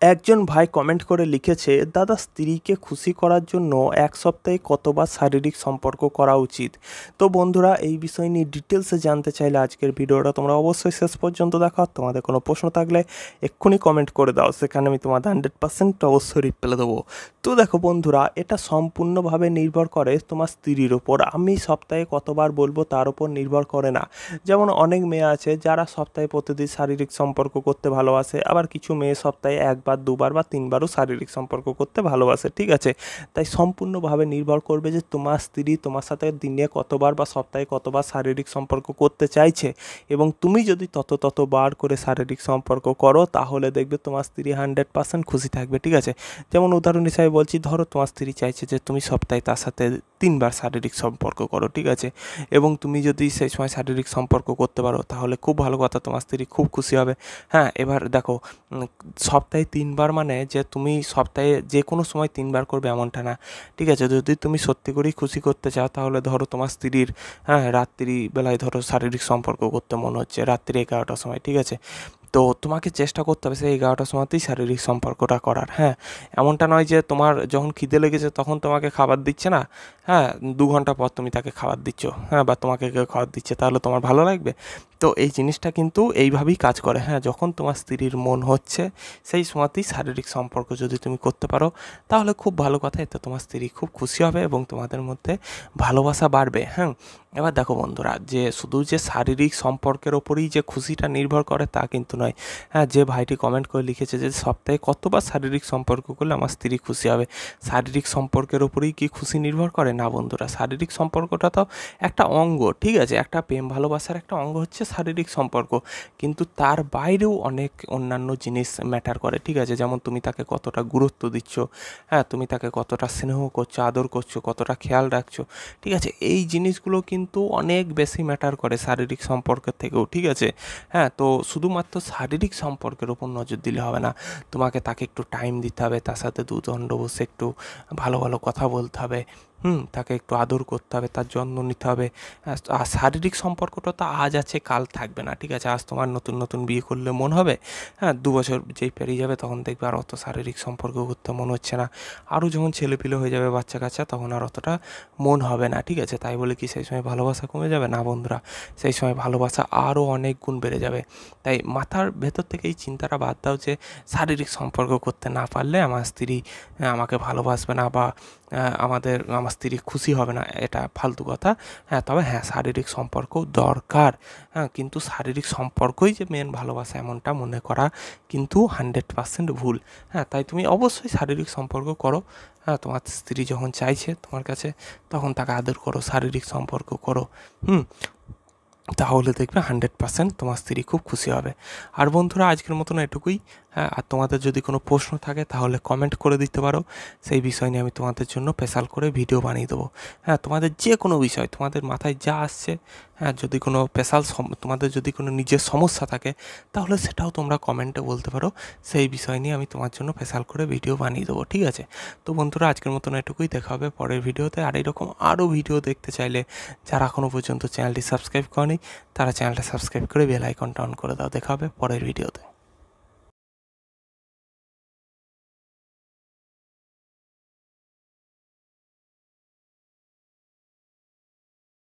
একজন ভাই কমেন্ট করে লিখেছে, দাদা স্ত্রীকে খুশি করার জন্য এক সপ্তাহে কতবার শারীরিক সম্পর্ক করা উচিত। তো বন্ধুরা, এই বিষয় নিয়ে ডিটেলসে জানতে চাইলে আজকের ভিডিওটা তোমরা অবশ্যই শেষ পর্যন্ত দেখো। তোমাদের কোনো প্রশ্ন থাকলে এক্ষুনি কমেন্ট করে দাও, সেখানে আমি তোমাদের 100% অবশ্যই রিপ্লাই দেবো। তো দেখো বন্ধুরা, এটা সম্পূর্ণভাবে নির্ভর করে তোমার স্ত্রীর ওপর। আমি সপ্তাহে কতবার বলবো তার উপর নির্ভর করে না। যেমন অনেক মেয়ে আছে যারা সপ্তাহে প্রতিদিন শারীরিক সম্পর্ক করতে ভালোবাসে, আবার কিছু মেয়ে সপ্তাহে একবার দুবার বা তিনবারও শারীরিক সম্পর্ক করতে ভালোবাসে, ঠিক আছে। তাই সম্পূর্ণভাবে নির্ভর করবে যে তোমার স্ত্রী তোমার সাথে দিনে কতবার বা সপ্তাহে কতবার শারীরিক সম্পর্ক করতে চাইছে, এবং তুমি যদি ততবার করে শারীরিক সম্পর্ক করো তাহলে দেখবে তোমার স্ত্রী 100% খুশি থাকবে, ঠিক আছে। যেমন উদাহরণ হিসাবে বলছি, ধরো তোমার স্ত্রী চাইছে যে তুমি সপ্তাহে তার সাথে 3বার শারীরিক সম্পর্ক করো, ঠিক আছে, এবং তুমি যদি সেই সময় শারীরিক সম্পর্ক করতে পারো তাহলে খুব ভালো কথা, তোমার স্ত্রী খুব খুশি হবে। হ্যাঁ, এবার দেখো, সপ্তাহে 3বার মানে যে তুমি সপ্তাহে যে কোনো সময় 3বার করবে এমনটা না, ঠিক আছে। যদি তুমি সত্যি করেই খুশি করতে চাও তাহলে ধরো তোমার স্ত্রীর রাত্রিবেলায় ধরো শারীরিক সম্পর্ক করতে মন হচ্ছে রাত্রি 11টার সময়, ঠিক আছে। তো তোমাকে চেষ্টা করতে হবে সেই 11টার সময়তেই শারীরিক সম্পর্কটা করার। হ্যাঁ, এমনটা নয় যে তোমার যখন খিদে লেগেছে তখন তোমাকে খাবার দিচ্ছে না, হ্যাঁ, 2 ঘন্টা পর তুমি তাকে খাবার দিচ্ছ, হ্যাঁ, বা তোমাকে কেউ খাবার দিচ্ছে, তাহলে তোমার ভালো লাগবে? তো এই জিনিসটা কিন্তু এইভাবেই কাজ করে। হ্যাঁ, যখন তোমার স্ত্রীর মন হচ্ছে সেই সময়তেই শারীরিক সম্পর্ক যদি তুমি করতে পারো তাহলে খুব ভালো কথা, এতে তোমার স্ত্রী খুব খুশি হবে এবং তোমাদের মধ্যে ভালোবাসা বাড়বে। হ্যাঁ, এবার দেখো বন্ধুরা, যে শুধু যে শারীরিক সম্পর্কের ওপরেই যে খুশিটা নির্ভর করে তা কিন্তু নয়। হ্যাঁ, যে ভাইটি কমেন্ট করে লিখেছে যে সপ্তাহে কতবার শারীরিক সম্পর্ক করলে আমার স্ত্রী খুশি হবে, শারীরিক সম্পর্কের ওপরেই কি খুশি নির্ভর করে? না বন্ধুরা, শারীরিক সম্পর্কটা তো একটা অঙ্গ, ঠিক আছে, একটা প্রেম ভালোবাসার একটা অঙ্গ হচ্ছে শারীরিক সম্পর্ক, কিন্তু তার বাইরেও অনেক অন্যান্য জিনিস ম্যাটার করে, ঠিক আছে। যেমন তুমি তাকে কতটা গুরুত্ব দিচ্ছ, হ্যাঁ, তুমি তাকে কতটা স্নেহ করছো, আদর করছো, কতটা খেয়াল রাখছো, ঠিক আছে। এই জিনিসগুলো কিন্তু অনেক বেশি ম্যাটার করে শারীরিক সম্পর্কের থেকেও, ঠিক আছে। হ্যাঁ, তো শুধুমাত্র শারীরিক সম্পর্কের উপর নজর দিলে হবে না, তোমাকে তাকে একটু টাইম দিতে হবে, তার সাথে দুদণ্ড বসে একটু ভালো ভালো কথা বলতে হবে, তাকে একটু আদর করতে হবে, তার যত্ন নিতে হবে। আর শারীরিক সম্পর্কটা তো আজ আছে কাল থাকবে না, ঠিক আছে। আজ তোমার নতুন বিয়ে করলে মন হবে, হ্যাঁ, 2 বছর যেই পেরিয়ে যাবে তখন দেখবে আর অত শারীরিক সম্পর্ক করতে মন হচ্ছে না। আরও যখন ছেলেপিলে হয়ে যাবে, বাচ্চা কাচ্চা, তখন আর অতটা মন হবে না, ঠিক আছে। তাই বলে কি সেই সময় ভালোবাসা কমে যাবে? না বন্ধুরা, সেই সময় ভালোবাসা আরও অনেক গুণ বেড়ে যাবে। তাই মাথার ভেতর থেকে এই চিন্তাটা বাদ দাও যে শারীরিক সম্পর্ক করতে না পারলে আমার স্ত্রী আমাকে ভালোবাসবে না, বা আমার স্ত্রী খুশি হবে না, এটা ফালতু কথা। হ্যাঁ, তবে হ্যাঁ, শারীরিক সম্পর্ক দরকার, হ্যাঁ, কিন্তু শারীরিক সম্পর্কই যে মেন ভালোবাসা এমনটা মনে করা কিন্তু 100% ভুল। হ্যাঁ, তাই তুমি অবশ্যই শারীরিক সম্পর্ক করো। হ্যাঁ, তোমার স্ত্রী যখন চাইছে তোমার কাছে তখন তাকে আদর করো, শারীরিক সম্পর্ক করো, তাহলে দেখবে 100% তোমার স্ত্রী খুব খুশি হবে। আর বন্ধুরা, আজকের মতন এটুকুই। হ্যাঁ, আর তোমাদের যদি কোনো প্রশ্ন থাকে তাহলে কমেন্ট করে দিতে পারো, সেই বিষয় নিয়ে আমি তোমাদের জন্য স্পেশাল করে ভিডিও বানিয়ে দেবো। হ্যাঁ, তোমাদের যে কোনো বিষয়, তোমাদের মাথায় যা আসছে, হ্যাঁ, যদি কোনো তোমাদের যদি কোনো নিজের সমস্যা থাকে তাহলে সেটাও তোমরা কমেন্টে বলতে পারো, সেই বিষয় নিয়ে আমি তোমার জন্য স্পেশাল করে ভিডিও বানিয়ে দেবো, ঠিক আছে। তো বন্ধুরা, আজকের মতন এটুকুই, দেখা হবে পরের ভিডিওতে। আর এইরকম আরও ভিডিও দেখতে চাইলে যারা এখনও পর্যন্ত চ্যানেলটি সাবস্ক্রাইব করেনি তারা চ্যানেলটা সাবস্ক্রাইব করে বেল আইকনটা অন করে দাও। দেখা হবে পরের ভিডিওতে।